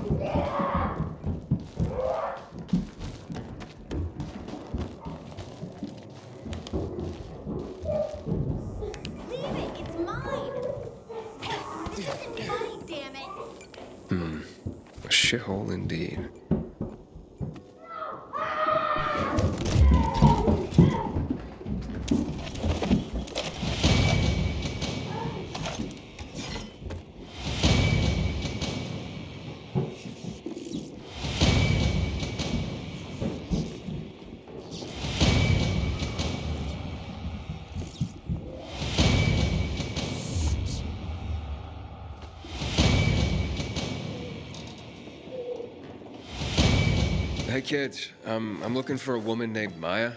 Leave it! It's mine! This isn't funny, damn it! A shithole indeed. Hey kids, I'm looking for a woman named Maya.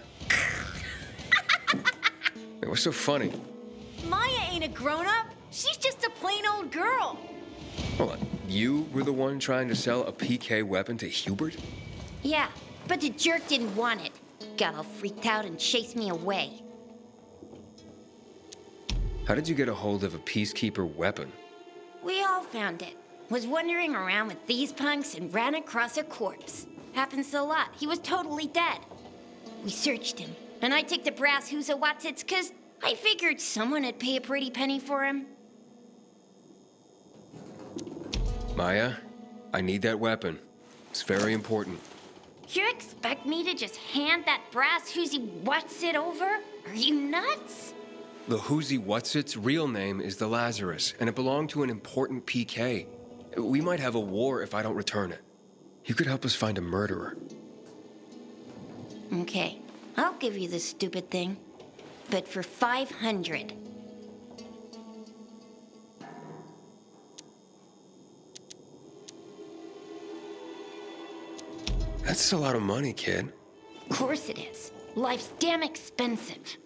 Hey, what's so funny? Maya ain't a grown-up. She's just a plain old girl. Hold on, you were the one trying to sell a PK weapon to Hubert? Yeah, but the jerk didn't want it. Got all freaked out and chased me away. How did you get a hold of a Peacekeeper weapon? We all found it. Was wandering around with these punks and ran across a corpse. Happens a lot. He was totally dead. We searched him, and I took the brass Huzawatsits cause I figured someone would pay a pretty penny for him. Maya, I need that weapon. It's very important. You expect me to just hand that brass Huzawatsits over? Are you nuts? The Huzawatsits' real name is the Lazarus, and it belonged to an important PK. We might have a war if I don't return it. You could help us find a murderer. Okay, I'll give you this stupid thing. But for 500. That's a lot of money, kid. Of course it is. Life's damn expensive.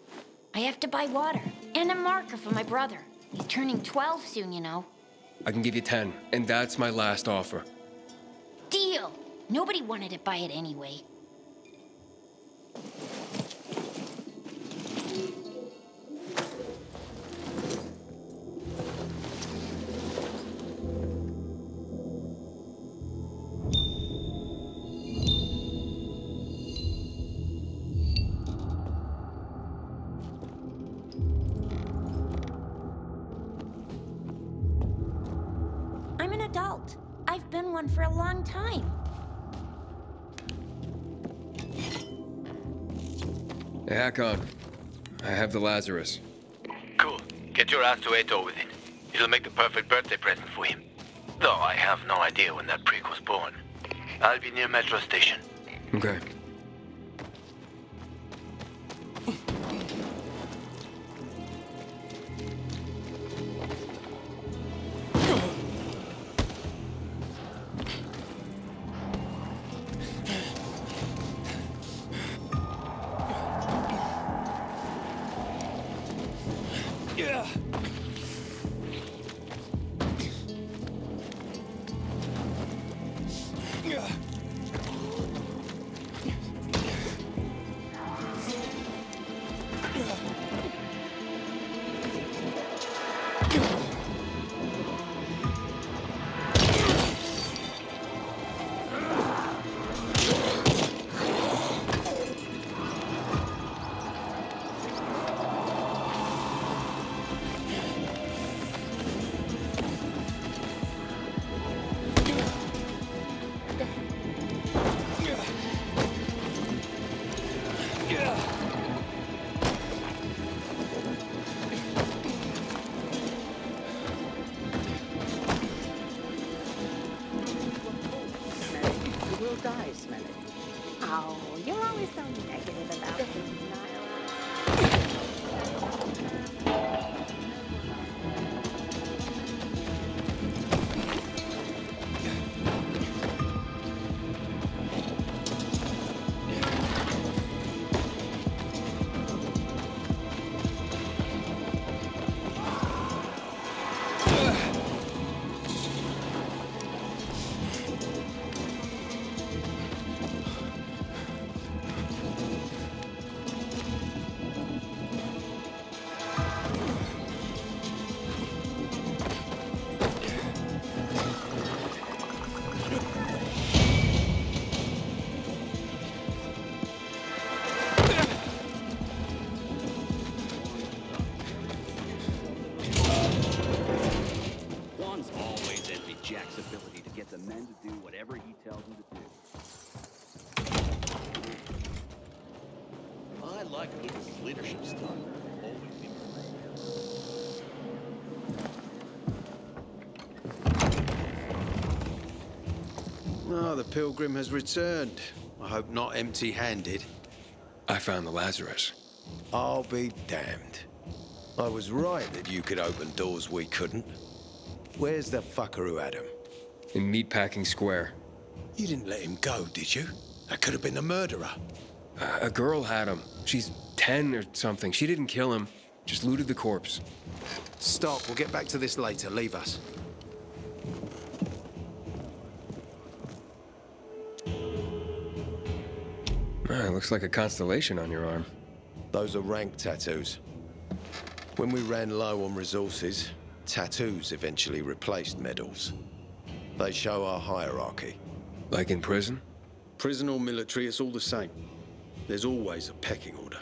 I have to buy water and a marker for my brother. He's turning 12 soon, you know. I can give you 10, and that's my last offer. Deal! Nobody wanted to buy it anyway. I'm an adult. I've been one for a long time. Hey, Hakon. I have the Lazarus. Cool. Get your ass to Ato with it. It'll make the perfect birthday present for him. Though I have no idea when that prick was born. I'll be near Metro Station. Okay. Die smelling. Oh, you're always so negative about things, Nyla. leadership stuff. Always be. Oh, the pilgrim has returned. I hope not empty-handed. I found the Lazarus. I'll be damned. I was right that you could open doors we couldn't. Where's the fucker who had him? In Meatpacking Square. You didn't let him go, did you? That could have been the murderer. A girl had him. She's 10 or something. She didn't kill him, just looted the corpse. Stop, we'll get back to this later. Leave us. Looks like a constellation on your arm. Those are rank tattoos. When we ran low on resources, tattoos eventually replaced medals. They show our hierarchy. Like in prison? Prison or military, it's all the same. There's always a pecking order.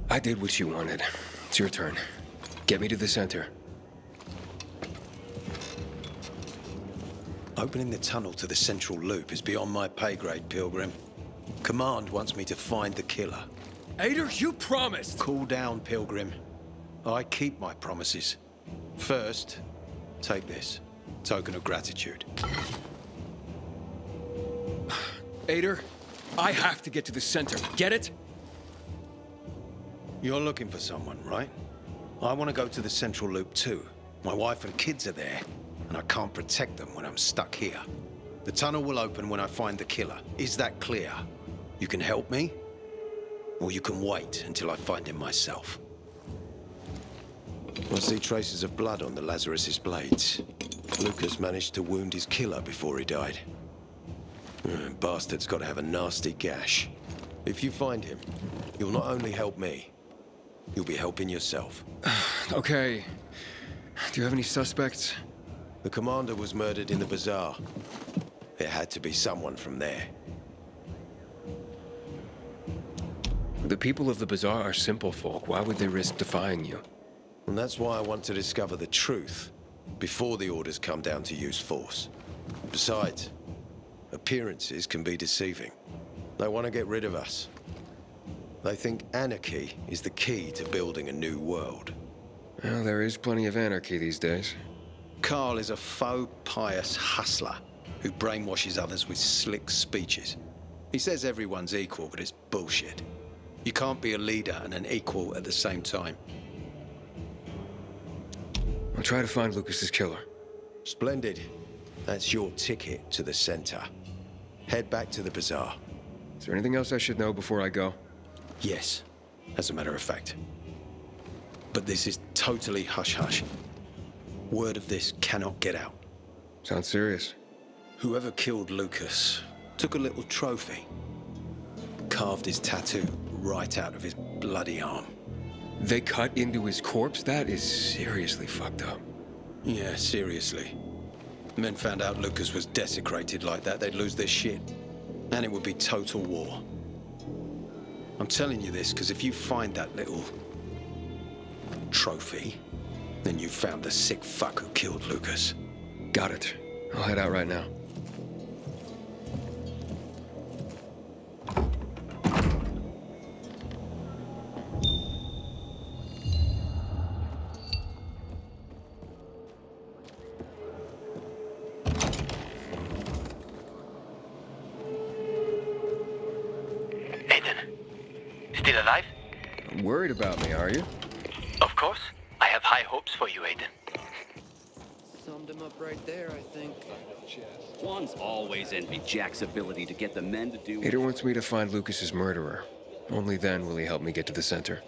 I did what you wanted. It's your turn. Get me to the center. Opening the tunnel to the central loop is beyond my pay grade, Pilgrim. Command wants me to find the killer. Ader, you promised! Cool down, Pilgrim. I keep my promises. First, take this. Token of gratitude. Ader, I have to get to the center. Get it? You're looking for someone, right? I want to go to the central loop too. My wife and kids are there, and I can't protect them when I'm stuck here. The tunnel will open when I find the killer. Is that clear? You can help me, or you can wait until I find him myself. I see traces of blood on the Lazarus's blades. Lucas managed to wound his killer before he died. Bastard's got to have a nasty gash. If you find him, you'll not only help me, you'll be helping yourself. Okay. Do you have any suspects? The commander was murdered in the bazaar. It had to be someone from there. The people of the bazaar are simple folk. Why would they risk defying you? And that's why I want to discover the truth before the orders come down to use force. Besides, appearances can be deceiving. They want to get rid of us. They think anarchy is the key to building a new world. Well, there is plenty of anarchy these days. Carl is a faux pious hustler who brainwashes others with slick speeches. He says everyone's equal, but it's bullshit. You can't be a leader and an equal at the same time. I'll try to find Lucas's killer. Splendid. That's your ticket to the center. Head back to the bazaar. Is there anything else I should know before I go? Yes, as a matter of fact. But this is totally hush-hush. Word of this cannot get out. Sounds serious. Whoever killed Lucas took a little trophy. Carved his tattoo right out of his bloody arm. They cut into his corpse? That is seriously fucked up. Yeah, seriously. Men found out Lucas was desecrated like that, they'd lose their shit. And it would be total war. I'm telling you this because if you find that little trophy, then you found the sick fuck who killed Lucas. Got it. I'll head out right now. Still alive? Worried about me, are you? Of course. I have high hopes for you, Aiden. Summed him up right there, I think. Juan's always envied Jack's ability to get the men to do... Ader wants me to find Lucas's murderer. Only then will he help me get to the center.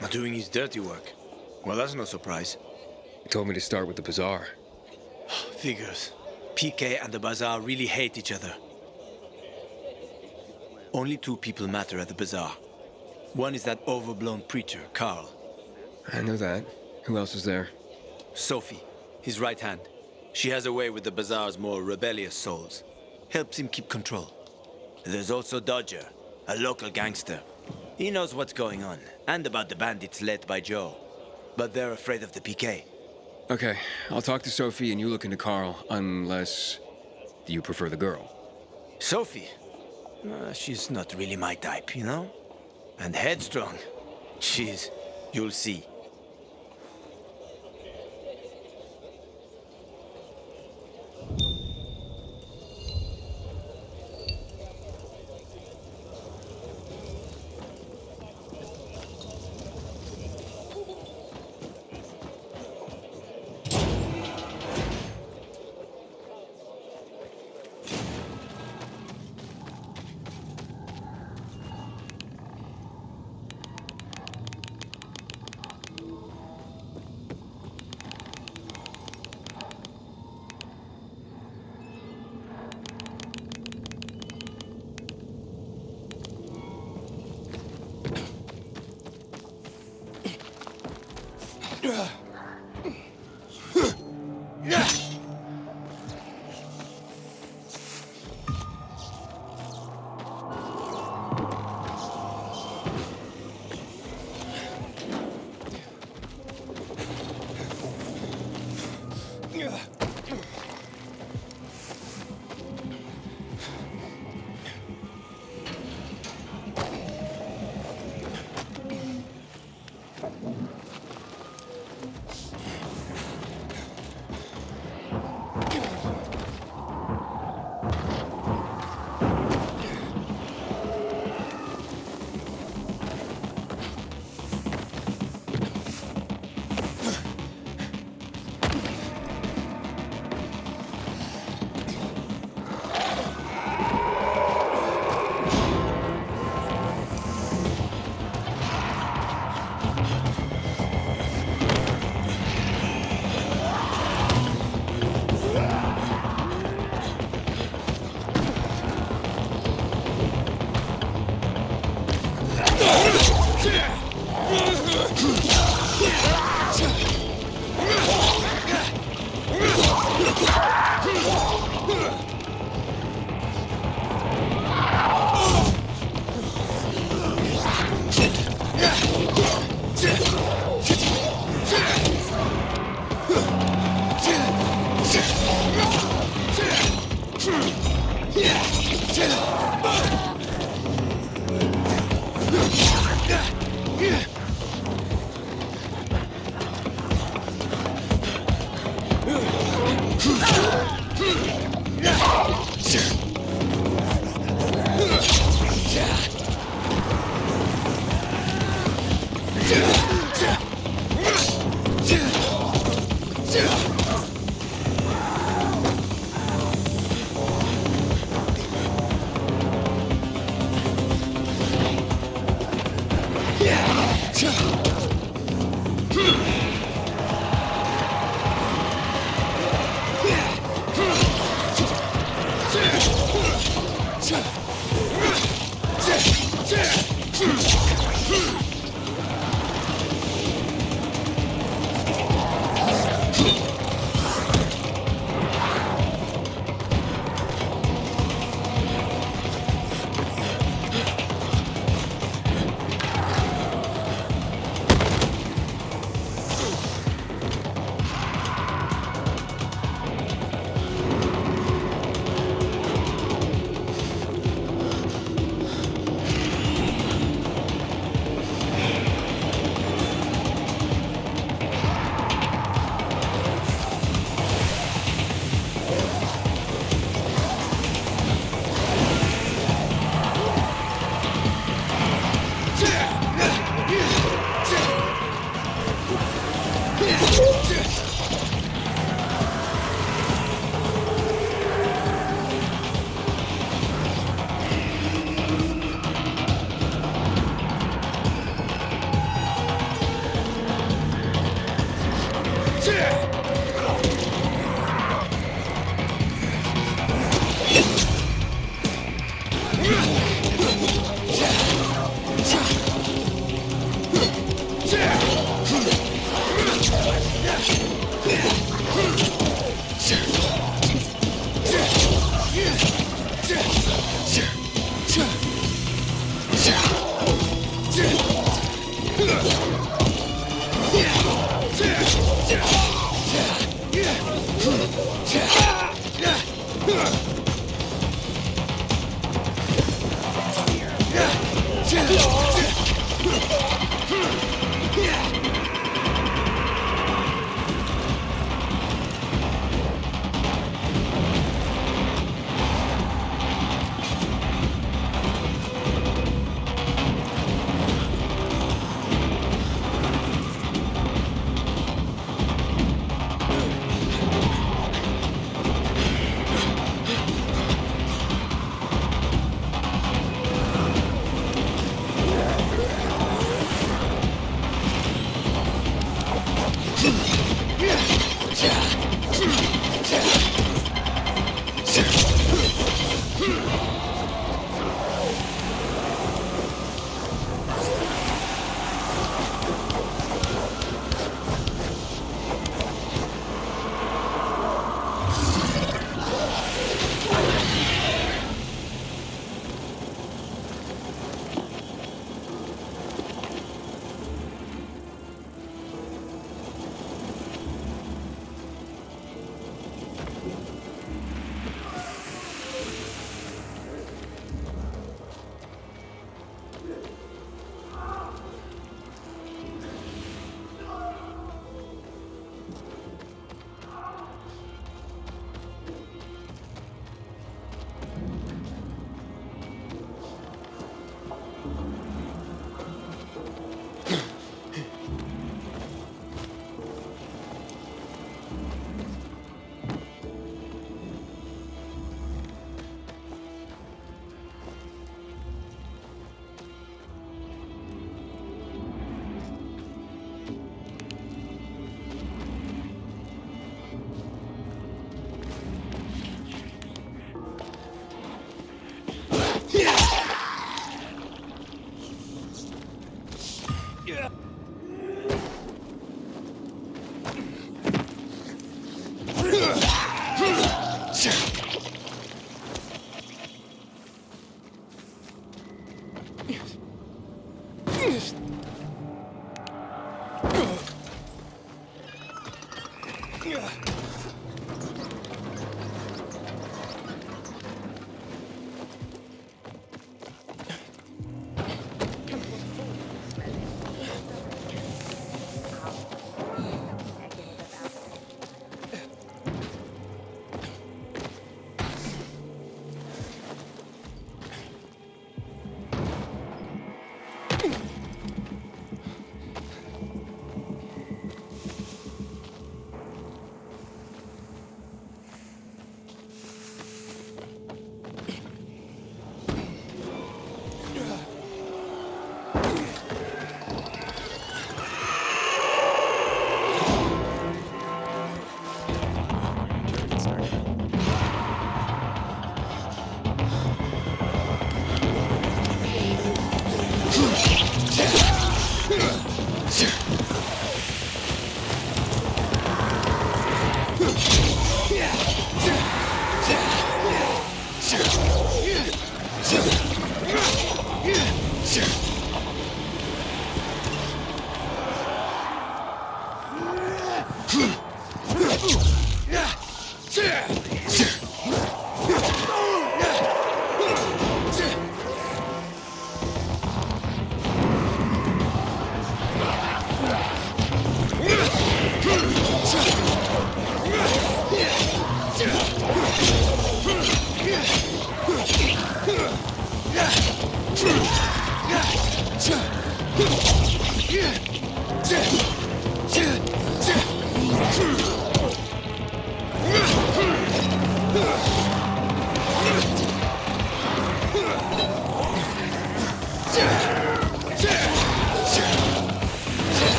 Not doing his dirty work. Well, that's no surprise. He told me to start with the bazaar. Figures. PK and the bazaar really hate each other. Only two people matter at the bazaar. One is that overblown preacher, Carl. I know that. Who else is there? Sophie, his right hand. She has a way with the bazaar's more rebellious souls. Helps him keep control. There's also Dodger, a local gangster. He knows what's going on, and about the bandits led by Joe. But they're afraid of the PK. Okay, I'll talk to Sophie and you look into Carl, unless you prefer the girl. Sophie? She's not really my type, you know? And headstrong. Jeez, you'll see.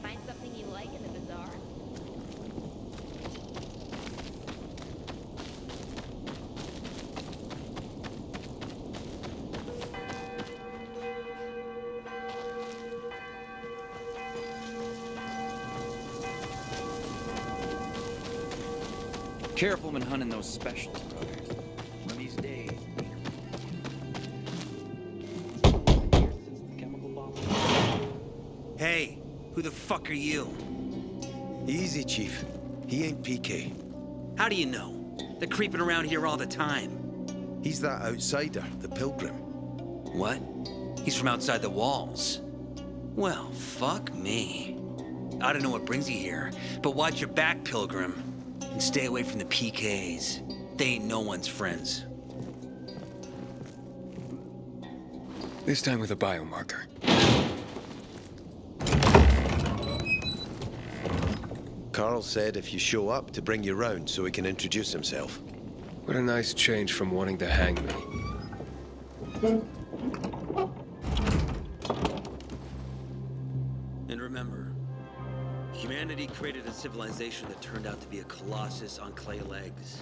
Find something you like in the bazaar? Careful when hunting those specials, brother. These days. Hey, who the fuck are you? Easy, Chief. He ain't PK. How do you know? They're creeping around here all the time. He's that outsider, the Pilgrim. What? He's from outside the walls. Well, fuck me. I don't know what brings you here, but watch your back, Pilgrim. And stay away from the PKs. They ain't no one's friends. This time with a biomarker. Carl said if you show up to bring you round so he can introduce himself. What a nice change from wanting to hang me. And remember, humanity created a civilization that turned out to be a colossus on clay legs.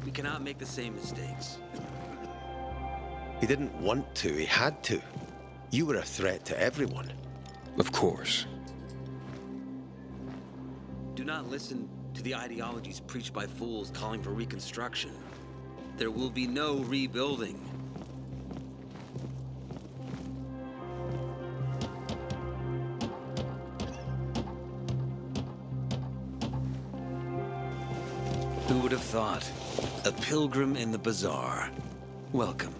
We cannot make the same mistakes. He didn't want to, he had to. You were a threat to everyone. Of course. Do not listen to the ideologies preached by fools calling for reconstruction. There will be no rebuilding. Who would have thought? A pilgrim in the bazaar. Welcome.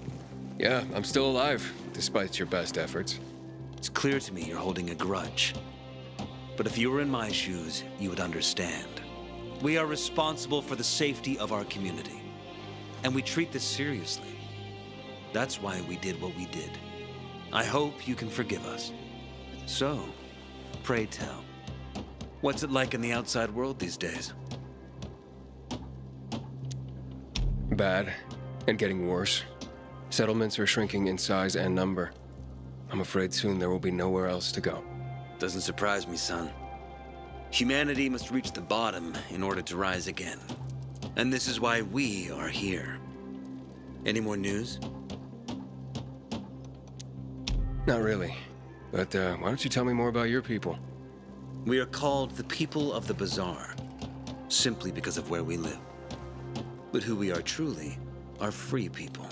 Yeah, I'm still alive, despite your best efforts. It's clear to me you're holding a grudge. But if you were in my shoes, you would understand. We are responsible for the safety of our community. And we treat this seriously. That's why we did what we did. I hope you can forgive us. So, pray tell, what's it like in the outside world these days? Bad, and getting worse. Settlements are shrinking in size and number. I'm afraid soon there will be nowhere else to go. Doesn't surprise me, son. Humanity must reach the bottom in order to rise again. And this is why we are here. Any more news? Not really. But why don't you tell me more about your people? We are called the people of the bazaar, simply because of where we live. But who we are truly are free people.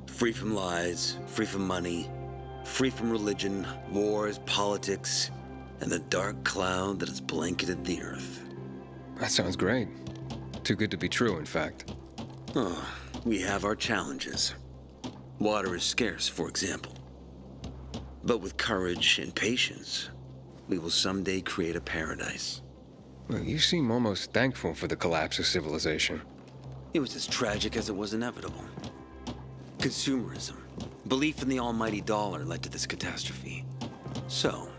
Free from lies, free from money, free from religion, wars, politics, and the dark cloud that has blanketed the earth. That sounds great. Too good to be true, in fact. Oh, we have our challenges. Water is scarce, for example. But with courage and patience, we will someday create a paradise. Well, you seem almost thankful for the collapse of civilization. It was as tragic as it was inevitable. Consumerism, belief in the almighty dollar led to this catastrophe. So,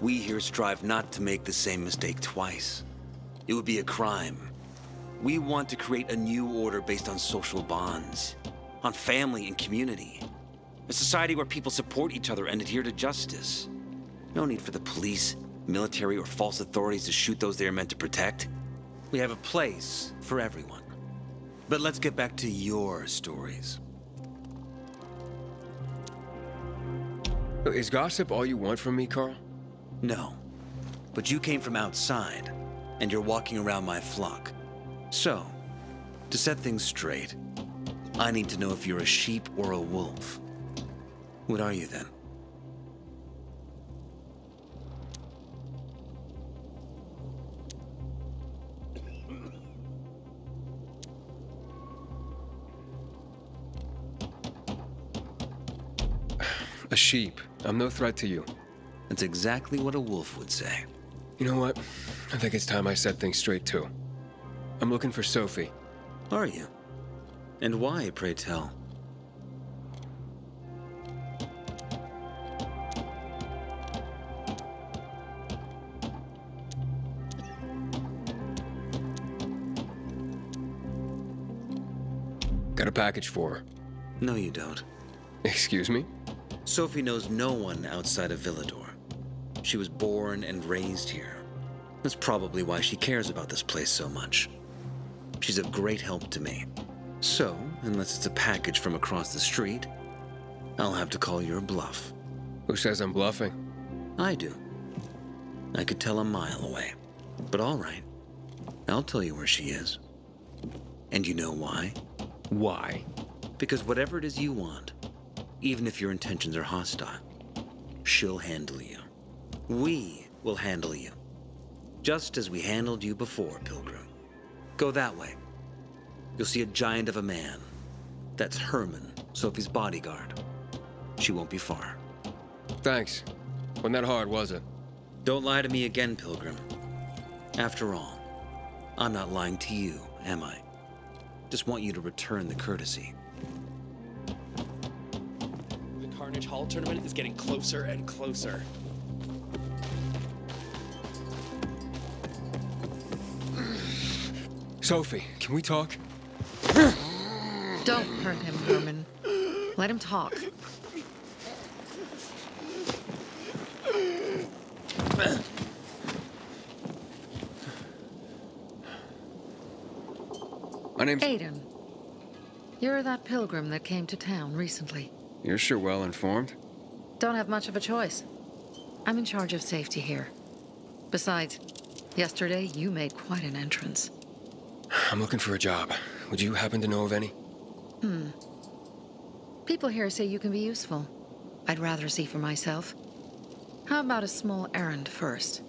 we here strive not to make the same mistake twice. It would be a crime. We want to create a new order based on social bonds, on family and community. A society where people support each other and adhere to justice. No need for the police, military, or false authorities to shoot those they are meant to protect. We have a place for everyone. But let's get back to your stories. Is gossip all you want from me, Carl? No. But you came from outside, and you're walking around my flock. So, to set things straight, I need to know if you're a sheep or a wolf. What are you then? A sheep. I'm no threat to you. That's exactly what a wolf would say. You know what? I think it's time I set things straight too. I'm looking for Sophie. Are you? And why, pray tell? Got a package for her. No, you don't. Excuse me? Sophie knows no one outside of Villador. She was born and raised here. That's probably why she cares about this place so much. She's of great help to me. So, unless it's a package from across the street, I'll have to call your bluff. Who says I'm bluffing? I do. I could tell a mile away. But all right. I'll tell you where she is. And you know why? Why? Because whatever it is you want, even if your intentions are hostile, she'll handle you. We will handle you. Just as we handled you before, Pilgrim. Go that way. You'll see a giant of a man. That's Herman, Sophie's bodyguard. She won't be far. Thanks. Wasn't that hard, was it? Don't lie to me again, Pilgrim. After all, I'm not lying to you, am I? Just want you to return the courtesy. The Carnage Hall tournament is getting closer and closer. Sophie, can we talk? Don't hurt him, Herman. Let him talk. My name's... Aiden. You're that pilgrim that came to town recently. You're sure well informed. Don't have much of a choice. I'm in charge of safety here. Besides, yesterday you made quite an entrance. I'm looking for a job. Would you happen to know of any? People here say you can be useful. I'd rather see for myself. How about a small errand first?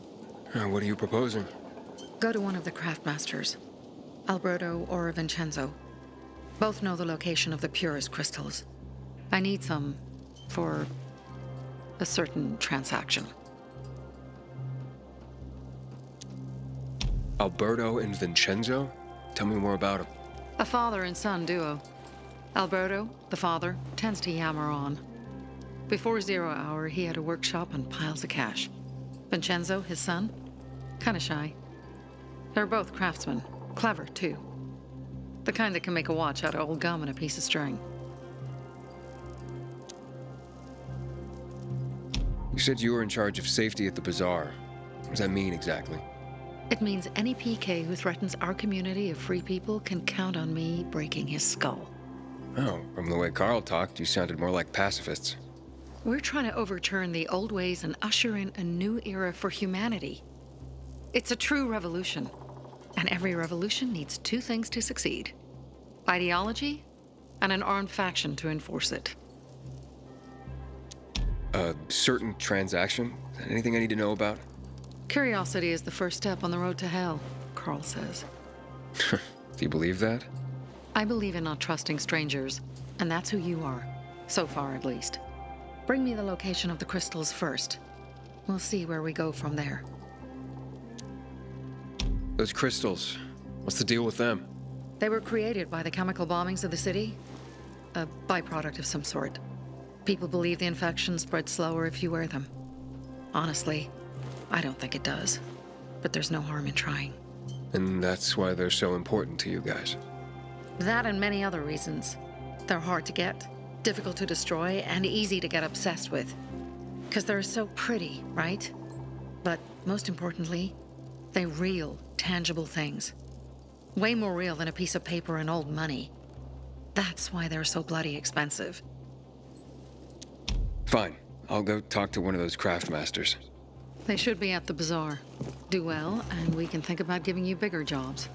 What are you proposing? Go to one of the craftmasters, Alberto or Vincenzo. Both know the location of the purest crystals. I need some for a certain transaction. Alberto and Vincenzo? Tell me more about them. A father and son duo. Alberto, the father, tends to yammer on. Before 0 hour, he had a workshop and piles of cash. Vincenzo, his son, kinda shy. They're both craftsmen, clever too. The kind that can make a watch out of old gum and a piece of string. You said you were in charge of safety at the bazaar. What does that mean exactly? It means any PK who threatens our community of free people can count on me breaking his skull. Oh, from the way Carl talked, you sounded more like pacifists. We're trying to overturn the old ways and usher in a new era for humanity. It's a true revolution. And every revolution needs two things to succeed: ideology and an armed faction to enforce it. A certain transaction? Anything I need to know about? Curiosity is the first step on the road to hell, Carl says. Do you believe that? I believe in not trusting strangers, and that's who you are. So far, at least. Bring me the location of the crystals first. We'll see where we go from there. Those crystals, what's the deal with them? They were created by the chemical bombings of the city. A byproduct of some sort. People believe the infection spreads slower if you wear them. Honestly, I don't think it does. But there's no harm in trying. And that's why they're so important to you guys. That and many other reasons. They're hard to get, difficult to destroy, and easy to get obsessed with. Because they're so pretty, right? But most importantly, they're real, tangible things. Way more real than a piece of paper and old money. That's why they're so bloody expensive. Fine. I'll go talk to one of those craftmasters. They should be at the bazaar. Do well, and we can think about giving you bigger jobs.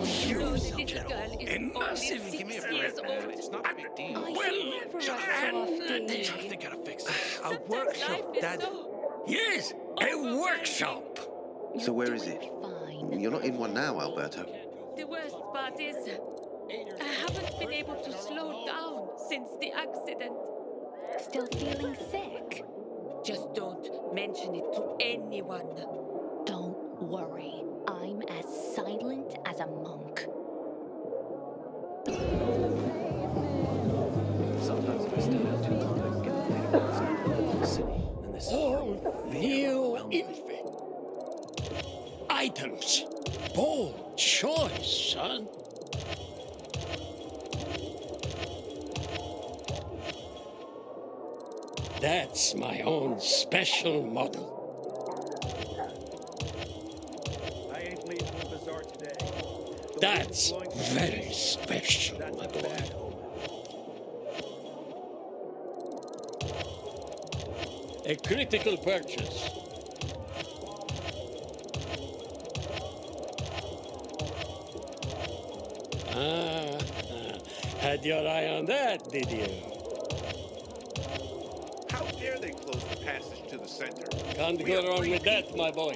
A massive years old. It's not a big deal. They gotta fix it. A workshop, Dad. Yes, a workshop. So where is it? You're not in one now, Alberto. The worst part is, I haven't been able to slow down since the accident. Still feeling sick? Just don't mention it to anyone. Don't worry. I'm as silent as a monk. Sometimes if I stay out too long, I get a bit of the city. And this All new infant. Items. Bold choice, son. That's my own special model. I ain't leaving the bazaar today. That's very special, my boy. A critical purchase. Had your eye on that, did you? How dare they close the passage to the center? Can't go wrong with that, my boy.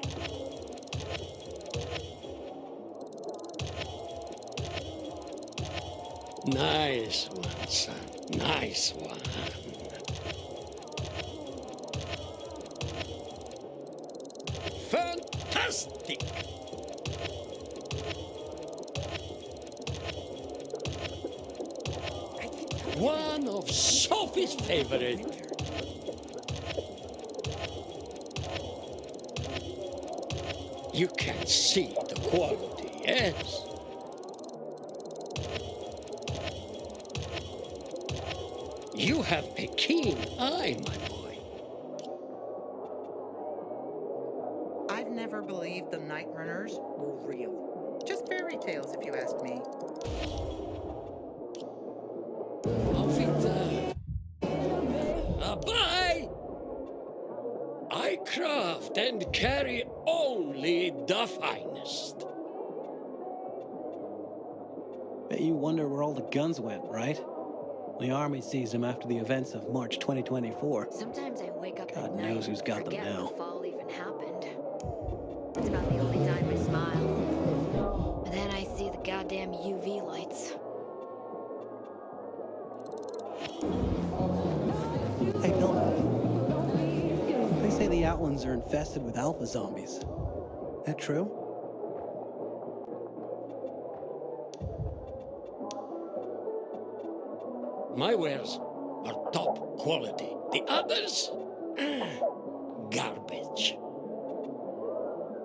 Nice one, son. Nice one. Fantastic! One of Sophie's favorite. You can see the quality, yes? You have a keen eye, my boy. I've never believed the Night Runners were real. Just fairy tales, if you ask me. Bye! I craft and carry only the finest. Bet you wonder where all the guns went, right? The army seized them after the events of March 2024. Sometimes I wake up God at night knows who's got and them forget now. the fall even happened. It's about the only time I smile. And then I see the goddamn UV lights. Hey, Bill. They say the Outlands are infested with alpha zombies. That true? My wares are top quality. The others, garbage.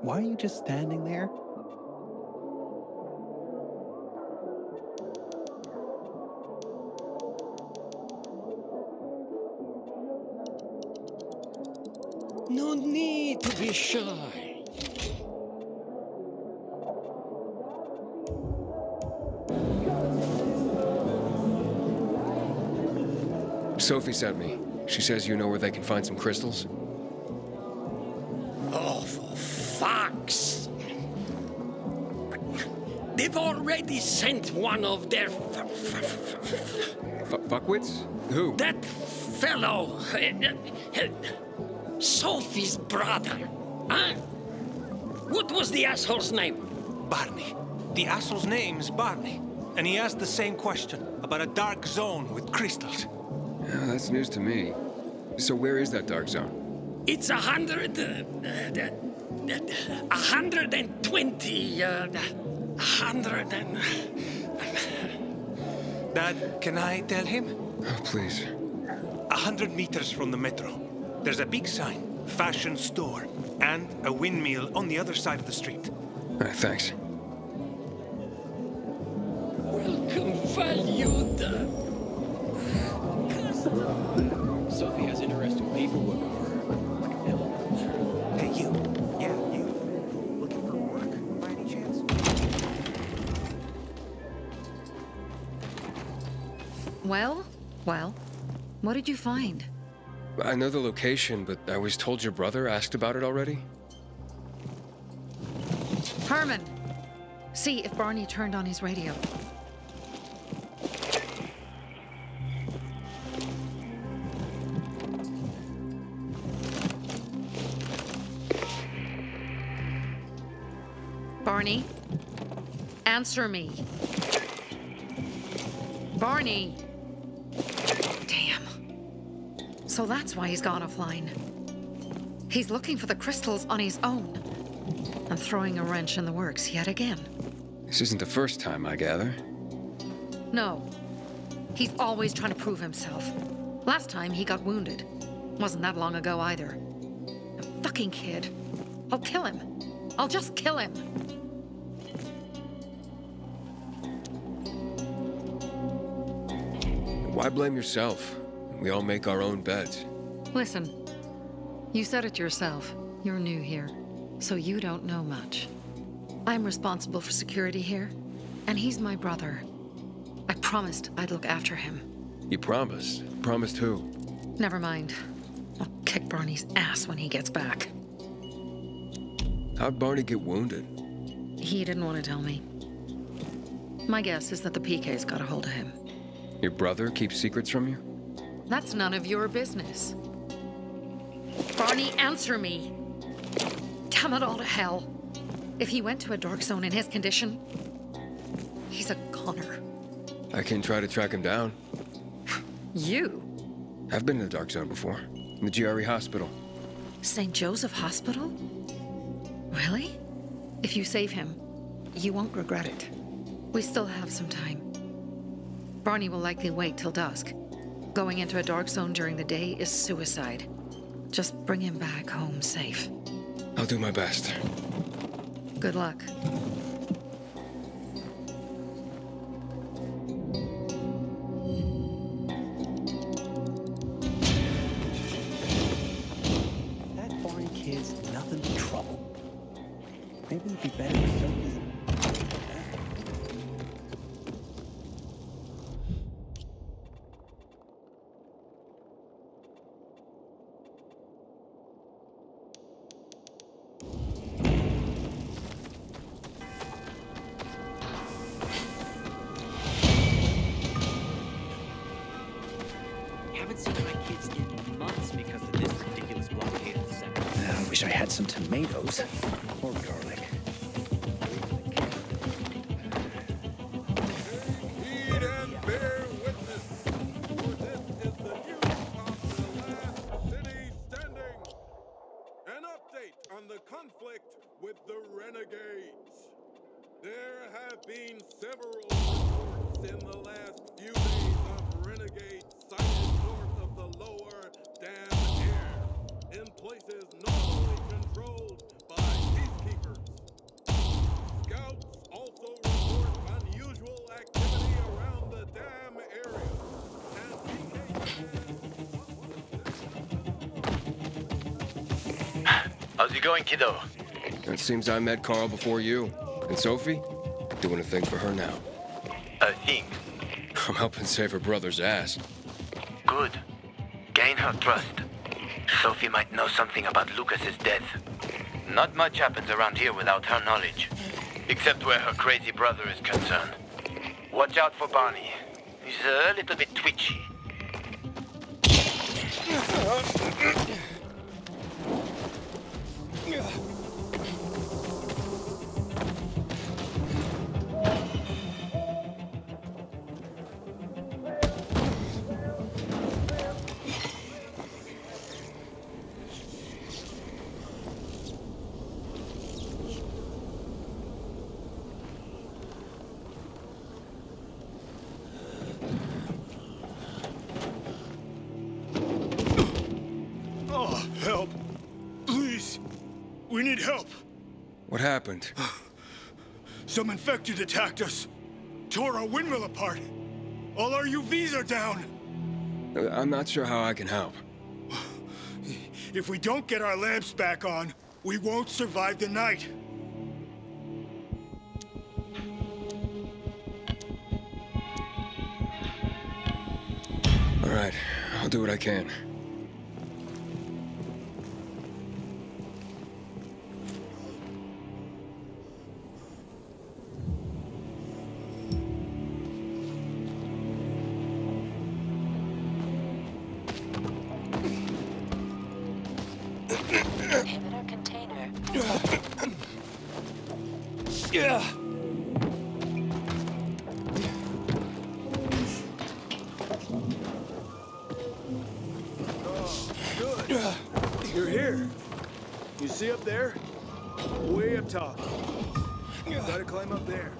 Why are you just standing there? No need to be shy. Sophie sent me. She says you know where they can find some crystals. Oh, for fuck's... They've already sent one of their... Fuckwits? Who? That fellow... Sophie's brother. Huh? What was the asshole's name? Barney. The asshole's name's Barney. And he asked the same question about a dark zone with crystals. Yeah, that's news to me. So where is that dark zone? It's 120... 100 and... Dad, can I tell him? Oh, please. 100 meters from the metro. There's a big sign, fashion store, and a windmill on the other side of the street. All right, thanks. Welcome, valued. Sophie has interesting paperwork of her. Hey, you. Yeah, you. Looking for work, by any chance? Well, what did you find? I know the location, but I was told your brother asked about it already. Herman, See if Barney turned on his radio. Barney, answer me. Barney! Damn. So that's why he's gone offline. He's looking for the crystals on his own and throwing a wrench in the works yet again. This isn't the first time, I gather. No. He's always trying to prove himself. Last time he got wounded. Wasn't that long ago either. A fucking kid. I'll kill him. I'll just kill him. Why blame yourself? We all make our own beds. Listen, you said it yourself. You're new here, so you don't know much. I'm responsible for security here, and he's my brother. I promised I'd look after him. You promised? Promised who? Never mind. I'll kick Barney's ass when he gets back. How'd Barney get wounded? He didn't want to tell me. My guess is that the PK's got a hold of him. Your brother keeps secrets from you? That's none of your business. Barney, answer me. Damn it all to hell. If he went to a dark zone in his condition, he's a goner. I can try to track him down. You? I've been in the dark zone before. In the GRE hospital. St. Joseph Hospital? Really? If you save him, you won't regret it. We still have some time. Barney will likely wait till dusk. Going into a dark zone during the day is suicide. Just bring him back home safe. I'll do my best. Good luck. That Barney kid's nothing but trouble. Maybe it'd be better if Sophie... Haven't seen my kids in months because of this ridiculous blockade of the center. I wish I had some tomatoes. Or garlic. Heed and bear witness, for this is the news of the last city standing. An update on the conflict with the renegades. There have been several reports in the last few days of renegades sighted north of the lower dam air, in places normally controlled by peacekeepers. Scouts also report unusual activity around the dam area, How's it going, kiddo? It seems I met Carl before you. And Sophie? Doing a thing for her now. A thing? I'm helping save her brother's ass. Good. Gain her trust. Sophie might know something about Lucas's death. Not much happens around here without her knowledge. Except where her crazy brother is concerned. Watch out for Barney. He's a little bit twitchy. Oh, help. Please. We need help. What happened? Some infected attacked us. Tore our windmill apart. All our UVs are down. I'm not sure how I can help. If we don't get our lamps back on, we won't survive the night. All right, I'll do what I can. Good. You're here. You see up there? Way up top. Gotta climb up there.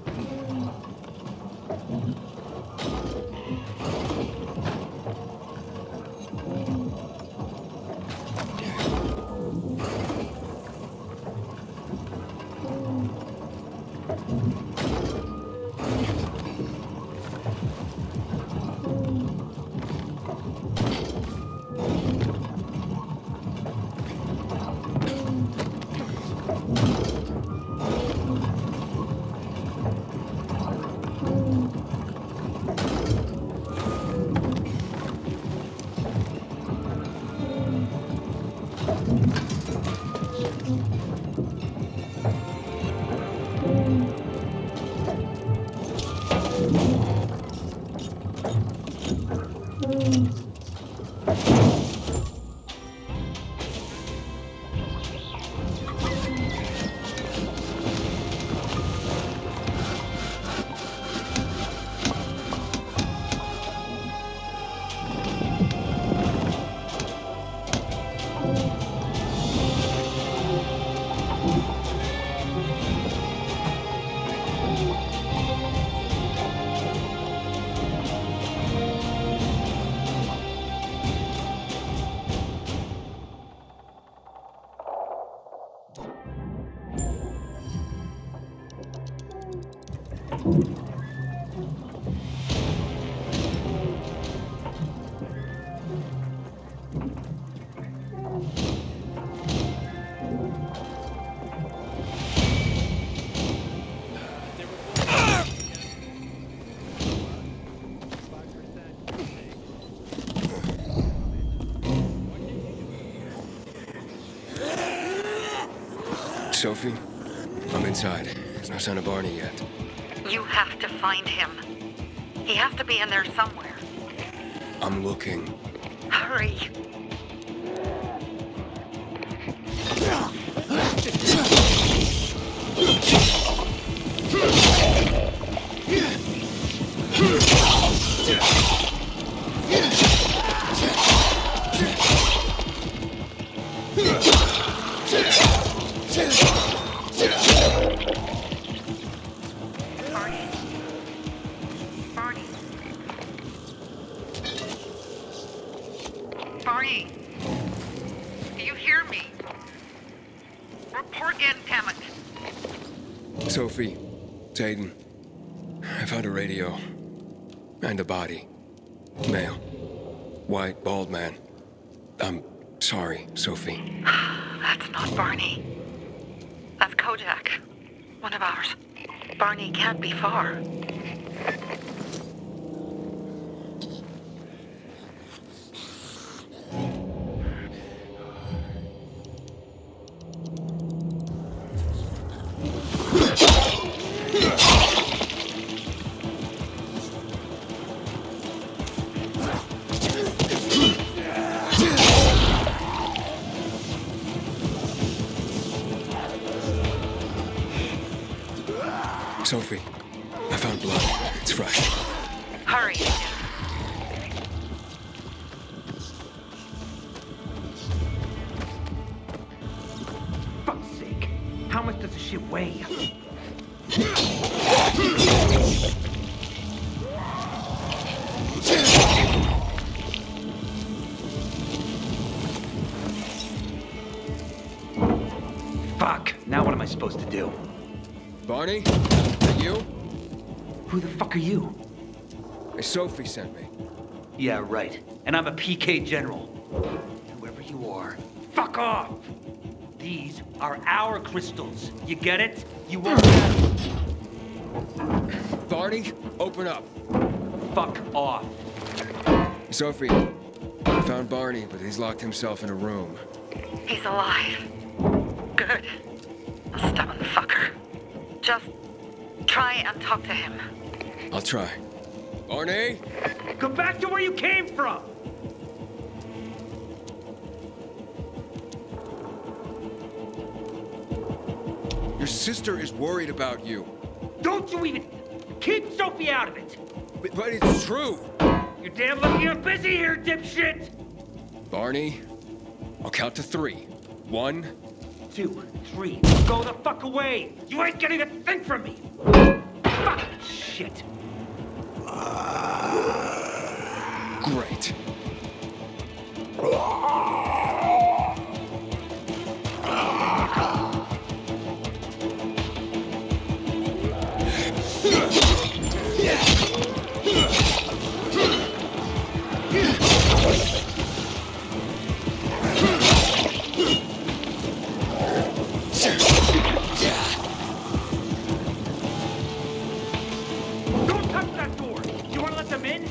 Sophie, I'm inside. There's no sign of Barney yet. You have to find him. He has to be in there somewhere. I'm looking. Hurry. Barney, do you hear me? Report in, damn it. Sophie, it's Aiden. I found a radio. And a body. Male. White, bald man. I'm sorry, Sophie. That's not Barney. That's Kojak. One of ours. Barney can't be far. Sophie, I found blood. It's fresh. Hurry. Fuck's sake. How much does this shit weigh? Fuck. Now what am I supposed to do? Barney? Is that you? Who the fuck are you? Sophie sent me. Yeah, right. And I'm a PK general. Whoever you are, fuck off! These are our crystals. You get it? You won't have them. Barney, open up. Fuck off. Sophie, I found Barney, but he's locked himself in a room. He's alive. Good. A stubborn fucker. Just try and talk to him. I'll try. Barney? Go back to where you came from! Your sister is worried about you. Don't you even... Keep Sophie out of it! But it's true! You're damn lucky I'm busy here, dipshit! Barney, I'll count to 3. 1, 2, 3. Go the fuck away! You ain't getting a thing from me! Fucking shit! Great. Don't touch that door! You wanna let them in?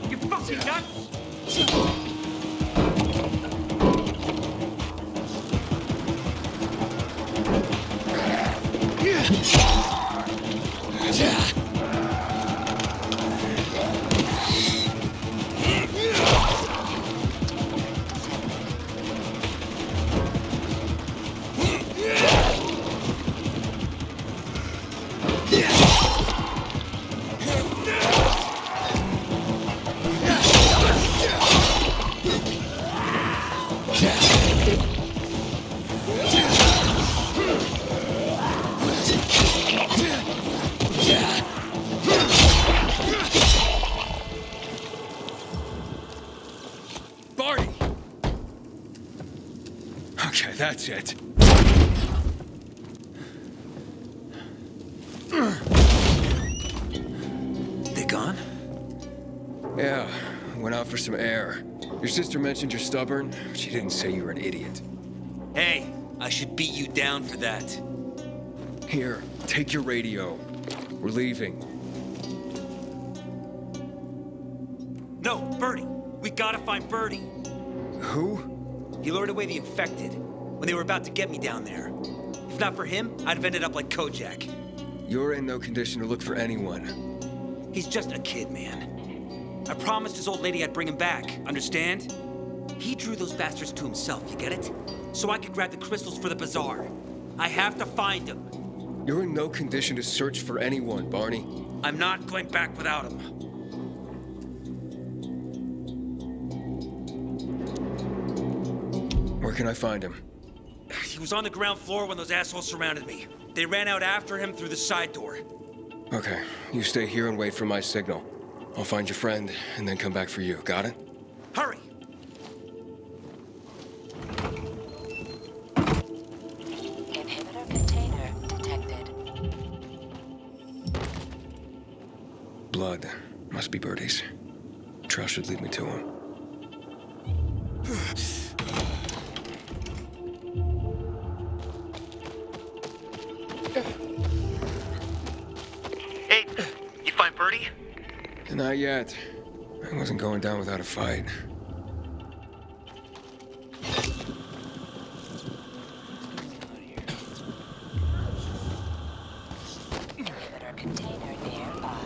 You fucking nuts! Barney! Okay, that's it. They gone? Yeah, went out for some air. Your sister mentioned you're stubborn. She didn't say you were an idiot. Hey, I should beat you down for that. Here, take your radio. We're leaving. No, Bertie. We gotta find Bertie. Who? He lured away the infected when they were about to get me down there. If not for him, I'd have ended up like Kojak. You're in no condition to look for anyone. He's just a kid, man. I promised his old lady I'd bring him back, understand? He drew those bastards to himself, you get it? So I could grab the crystals for the bazaar. I have to find him. You're in no condition to search for anyone, Barney. I'm not going back without him. Where can I find him? He was on the ground floor when those assholes surrounded me. They ran out after him through the side door. Okay, you stay here and wait for my signal. I'll find your friend and then come back for you. Got it? Hurry! Inhibitor container detected. Blood. Must be Bertie's. Trail should lead me to him. Hey, you find Bertie? Not yet. I wasn't going down without a fight. Inhibitor container nearby.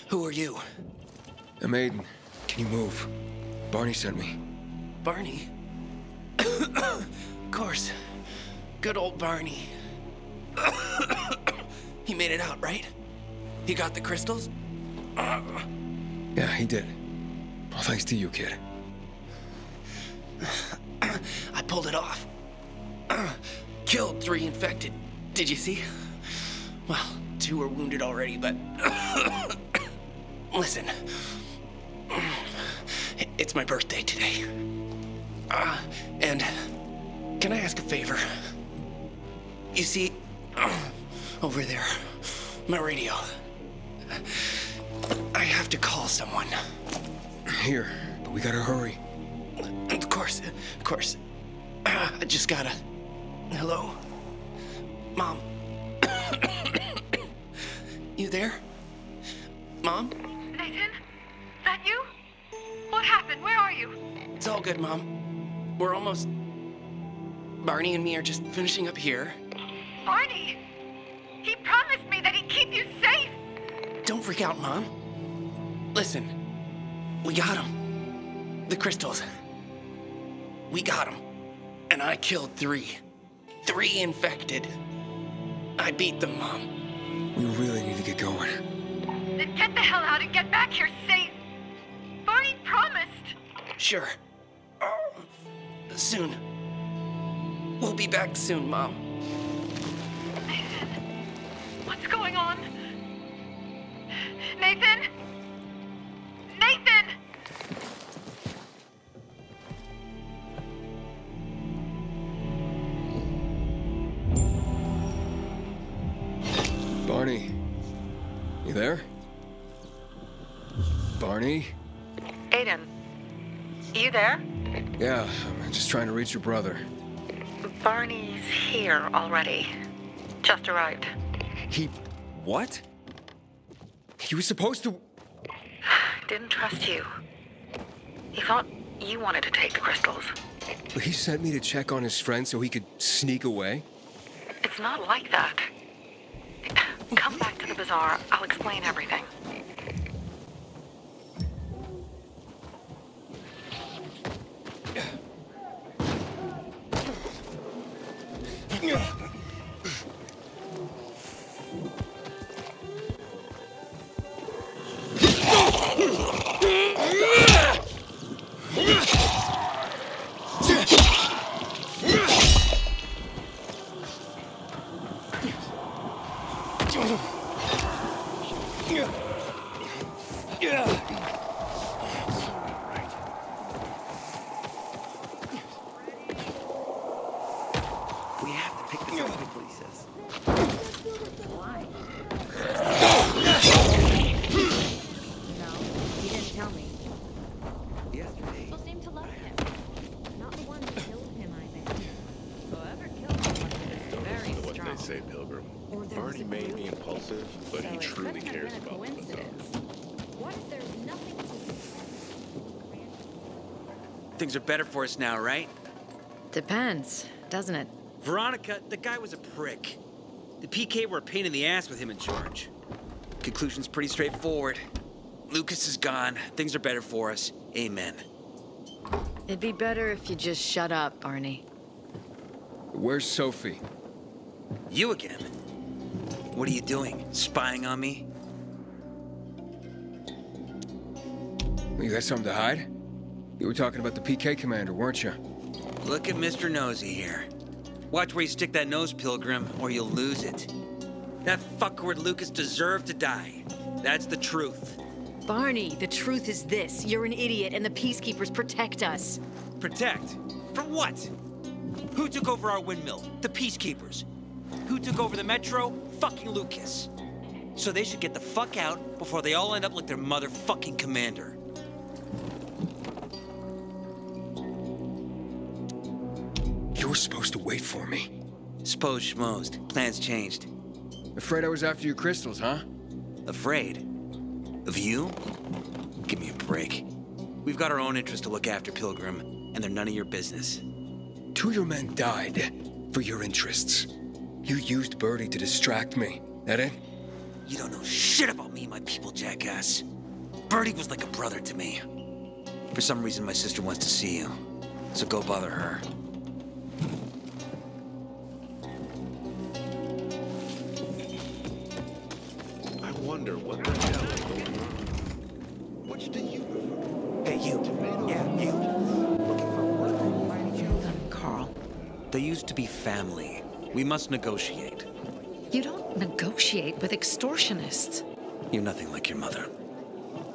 Who are you? A maiden. Can you move? Barney sent me. Barney? Of course. Good old Barney. He made it out, right? He got the crystals? Yeah, he did. All thanks to you, kid. I pulled it off. Killed 3 infected. Did you see? Well, 2 were wounded already, but... Listen. It's my birthday today. And can I ask a favor? You see, over there, my radio. I have to call someone. Here, but we gotta hurry. Of course. I just gotta... Hello? Mom? You there? Mom? Nathan? That you? What happened? Where are you? It's all good, Mom. We're almost... Barney and me are just finishing up here. Barney? He promised me that he'd keep you safe! Don't freak out, Mom. Listen, we got him. The crystals. We got him. And I killed 3. 3 infected. I beat them, Mom. We really need to get going. Then get the hell out and get back here safe! Barney promised! Sure. Soon. We'll be back soon, Mom. Nathan? What's going on? Nathan? Nathan! Barney, you there? Barney? Aiden, you there? Yeah, I'm just trying to reach your brother. Barney's here already. Just arrived. He... what? He was supposed to... Didn't trust you. He thought you wanted to take the crystals. He sent me to check on his friend so he could sneak away? It's not like that. Come back to the bazaar. I'll explain everything. We have to pick this up quickly, sis. Why? No, he didn't tell me. Yesterday. People seem to love him. Not the one who killed him, I bet. Whoever killed him was very Listen to what strong. they say, Pilgrim. Or there was Barney a may group. be impulsive, but So he it truly couldn't have cares been a about the bazaar. coincidence. What if there's nothing to... Things are better for us now, right? Depends, doesn't it? Veronica, the guy was a prick. The PK were a pain in the ass with him in charge. Conclusion's pretty straightforward. Lucas is gone. Things are better for us. Amen. It'd be better if you just shut up, Barney. Where's Sophie? You again? What are you doing? Spying on me? You got something to hide? You were talking about the PK commander, weren't you? Look at Mr. Nosy here. Watch where you stick that nose, Pilgrim, or you'll lose it. That fuckward Lucas deserved to die. That's the truth. Barney, the truth is this. You're an idiot, and the Peacekeepers protect us. Protect? From what? Who took over our windmill? The Peacekeepers. Who took over the Metro? Fucking Lucas. So they should get the fuck out before they all end up like their motherfucking commander. You were supposed to wait for me. Suppose schmozed. Plans changed. Afraid I was after your crystals, huh? Afraid? Of you? Give me a break. We've got our own interests to look after, Pilgrim, and they're none of your business. 2 of your men died for your interests. You used Birdie to distract me. That it? You don't know shit about me and my people, jackass. Birdie was like a brother to me. For some reason, my sister wants to see you. So go bother her. I wonder what the hell is going on. Which do you prefer? Hey, you. Yeah, you. Looking for work by any chance? Carl, They used to be family. We must negotiate. you don't negotiate with extortionists. You're nothing like your mother.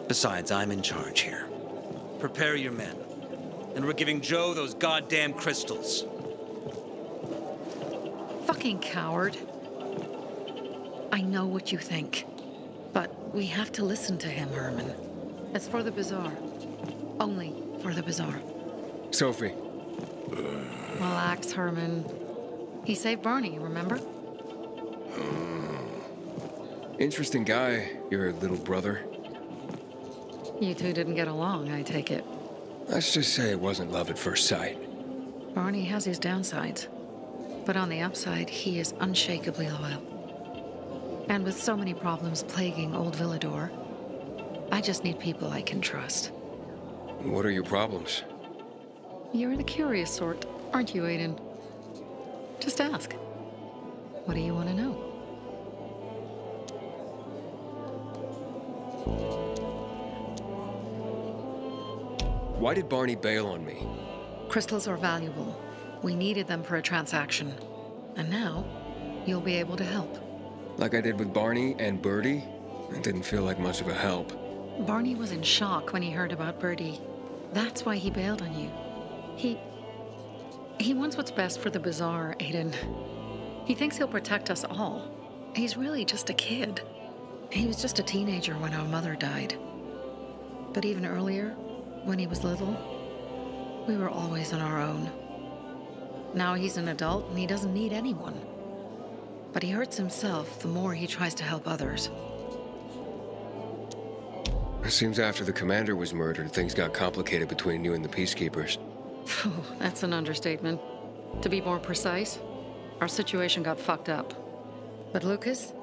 Besides, I'm in charge here. prepare your men. And we're giving Joe those goddamn crystals. Fucking coward. I know what you think. But we have to listen to him, Herman. It's for the Bazaar. Only for the Bazaar. Sophie. Relax, Herman. He saved Barney, remember? Interesting guy, your little brother. You two didn't get along, I take it. Let's just say it wasn't love at first sight. Barney has his downsides. But on the upside, he is unshakably loyal. And with so many problems plaguing Old Villador, I just need people I can trust. What are your problems? You're the curious sort, aren't you, Aiden? Just ask. What do you want to know? Why did Barney bail on me? Crystals are valuable. We needed them for a transaction. And now, you'll be able to help. Like I did with Barney and Birdie? It didn't feel like much of a help. Barney was in shock when he heard about Birdie. That's why he bailed on you. He wants what's best for the Bazaar, Aiden. He thinks he'll protect us all. He's really just a kid. He was just a teenager when our mother died. But even earlier, when he was little, we were always on our own. Now he's an adult and he doesn't need anyone. But he hurts himself the more he tries to help others. It seems after the commander was murdered, things got complicated between you and the Peacekeepers. Oh, that's an understatement. To be more precise, our situation got fucked up. But Lucas,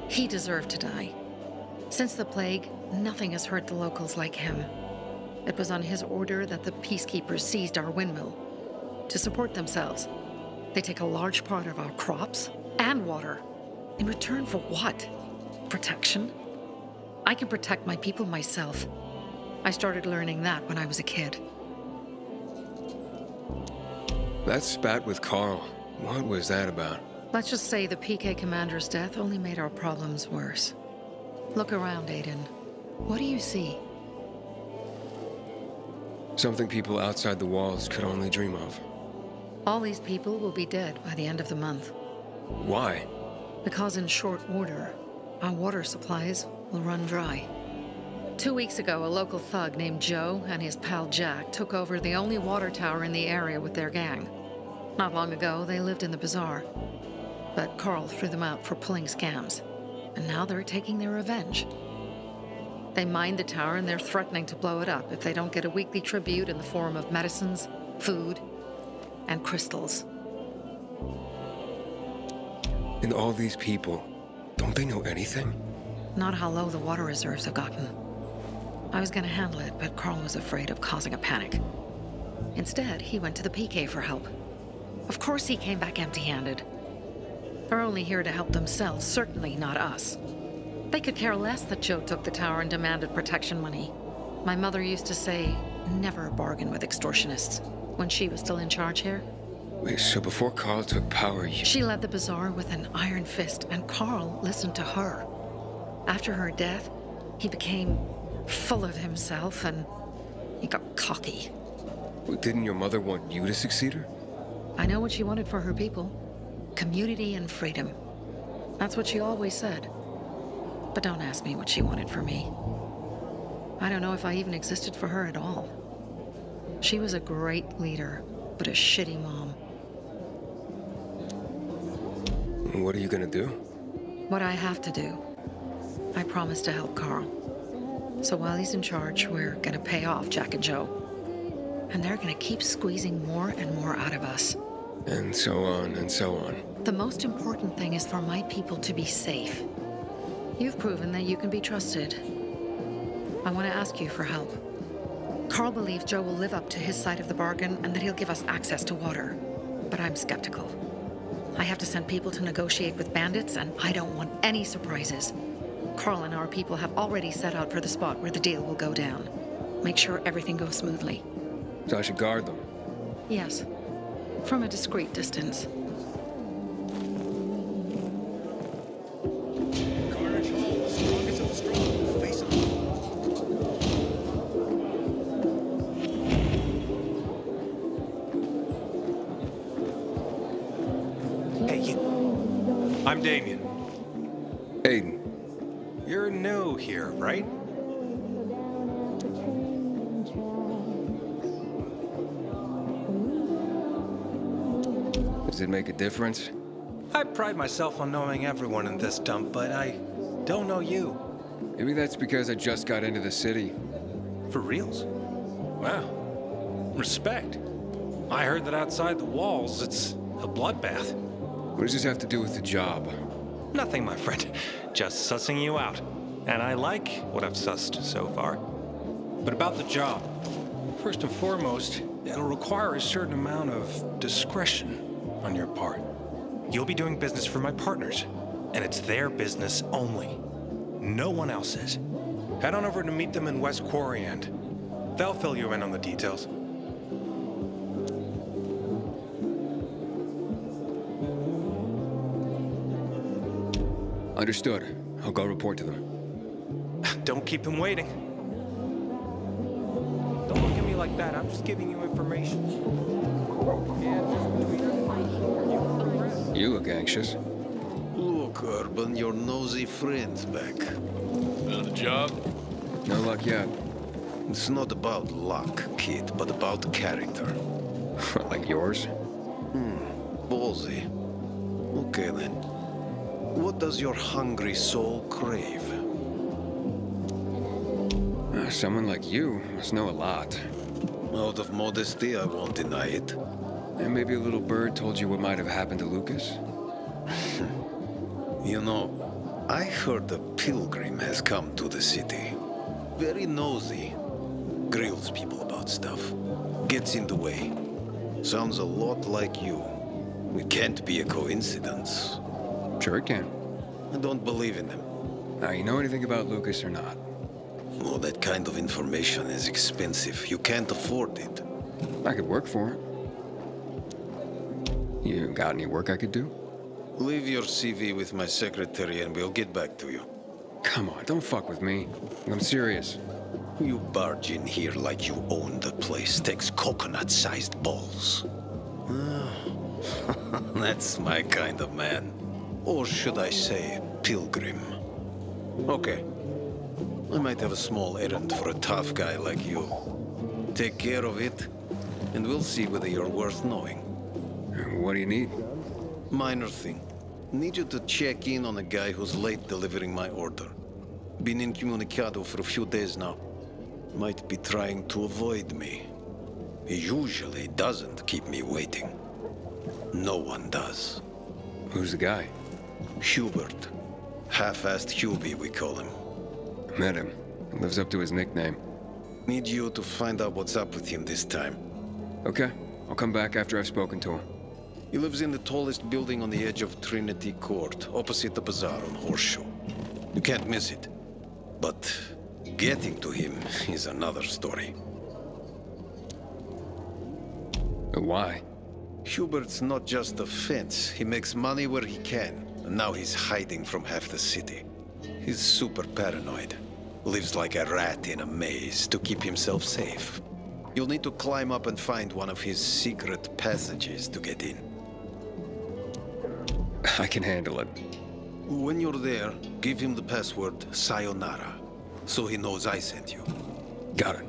he deserved to die. Since the plague, nothing has hurt the locals like him. It was on his order that the Peacekeepers seized our windmill. To support themselves, they take a large part of our crops and water. In return for what? Protection? I can protect my people myself. I started learning that when I was a kid. That spat with Carl, what was that about? Let's just say the PK commander's death only made our problems worse. Look around, Aiden. What do you see? Something people outside the walls could only dream of. All these people will be dead by the end of the month. Why? Because in short order, our water supplies will run dry. 2 weeks ago, a local thug named Joe and his pal Jack took over the only water tower in the area with their gang. Not long ago, they lived in the Bazaar. But Carl threw them out for pulling scams. And now they're taking their revenge. They mined the tower and they're threatening to blow it up if they don't get a weekly tribute in the form of medicines, food, and crystals. And all these people, don't they know anything? Not how low the water reserves have gotten. I was gonna handle it, but Carl was afraid of causing a panic. Instead, he went to the PK for help. Of course he came back empty-handed. They're only here to help themselves, certainly not us. They could care less that Joe took the tower and demanded protection money. My mother used to say, never bargain with extortionists, when she was still in charge here. Wait, so before Carl took power, you... She led the Bazaar with an iron fist, and Carl listened to her. After her death, he became full of himself, and he got cocky. Didn't your mother want you to succeed her? I know what she wanted for her people. Community and freedom. That's what she always said. But don't ask me what she wanted for me. I don't know if I even existed for her at all. She was a great leader, but a shitty mom. What are you gonna do? What I have to do. I promised to help Carl. So while he's in charge, we're gonna pay off Jack and Joe. And they're gonna keep squeezing more and more out of us. And so on and so on. The most important thing is for my people to be safe. You've proven that you can be trusted. I want to ask you for help. Carl believes Joe will live up to his side of the bargain and that he'll give us access to water. But I'm skeptical. I have to send people to negotiate with bandits, and I don't want any surprises. Carl and our people have already set out for the spot where the deal will go down. Make sure everything goes smoothly. So I should guard them? Yes. From a discreet distance. Carnage Hall, the strongest of the strong. Face them. I'm Damien. Aiden. You're new here, right? Does it make a difference? I pride myself on knowing everyone in this dump, but I don't know you. Maybe that's because I just got into the city. For reals? Wow. Respect. I heard that outside the walls, it's a bloodbath. What does this have to do with the job? Nothing, my friend. Just sussing you out. And I like what I've sussed so far. But about the job. First and foremost, it'll require a certain amount of discretion on your part. You'll be doing business for my partners, and it's their business only. No one else's. Head on over to meet them in West Quarry End. They'll fill you in on the details. Understood. I'll go report to them. Don't keep them waiting. Don't look at me like that. I'm just giving you information. You look anxious. Look, Urban, your nosy friend's back. Found a job? No luck yet. It's not about luck, kid, but about character. Like yours? Ballsy. Okay then. What does your hungry soul crave? Someone like you must know a lot. Out of modesty, I won't deny it. And maybe a little bird told you what might have happened to Lucas? You know, I heard a pilgrim has come to the city. Very nosy. Grills people about stuff. Gets in the way. Sounds a lot like you. It can't be a coincidence. Sure it can. I don't believe in them. Now, you know anything about Lucas or not? Oh, that kind of information is expensive. You can't afford it. I could work for it. You got any work I could do? Leave your CV with my secretary and we'll get back to you. Come on, don't fuck with me. I'm serious. You barge in here like you own the place. Takes coconut-sized balls. That's my kind of man. Or should I say, pilgrim. Okay. I might have a small errand for a tough guy like you. Take care of it, and we'll see whether you're worth knowing. What do you need? Minor thing. Need you to check in on a guy who's late delivering my order. Been incommunicado for a few days now. Might be trying to avoid me. He usually doesn't keep me waiting. No one does. Who's the guy? Hubert. Half-assed Hubie, we call him. Met him. Lives up to his nickname. Need you to find out what's up with him this time. Okay. I'll come back after I've spoken to him. He lives in the tallest building on the edge of Trinity Court, opposite the bazaar on Horseshoe. You can't miss it. But getting to him is another story. Why? Hubert's not just a fence. He makes money where he can. And now he's hiding from half the city. He's super paranoid. Lives like a rat in a maze to keep himself safe. You'll need to climb up and find one of his secret passages to get in. I can handle it. When you're there, give him the password Sayonara, so he knows I sent you. Got it.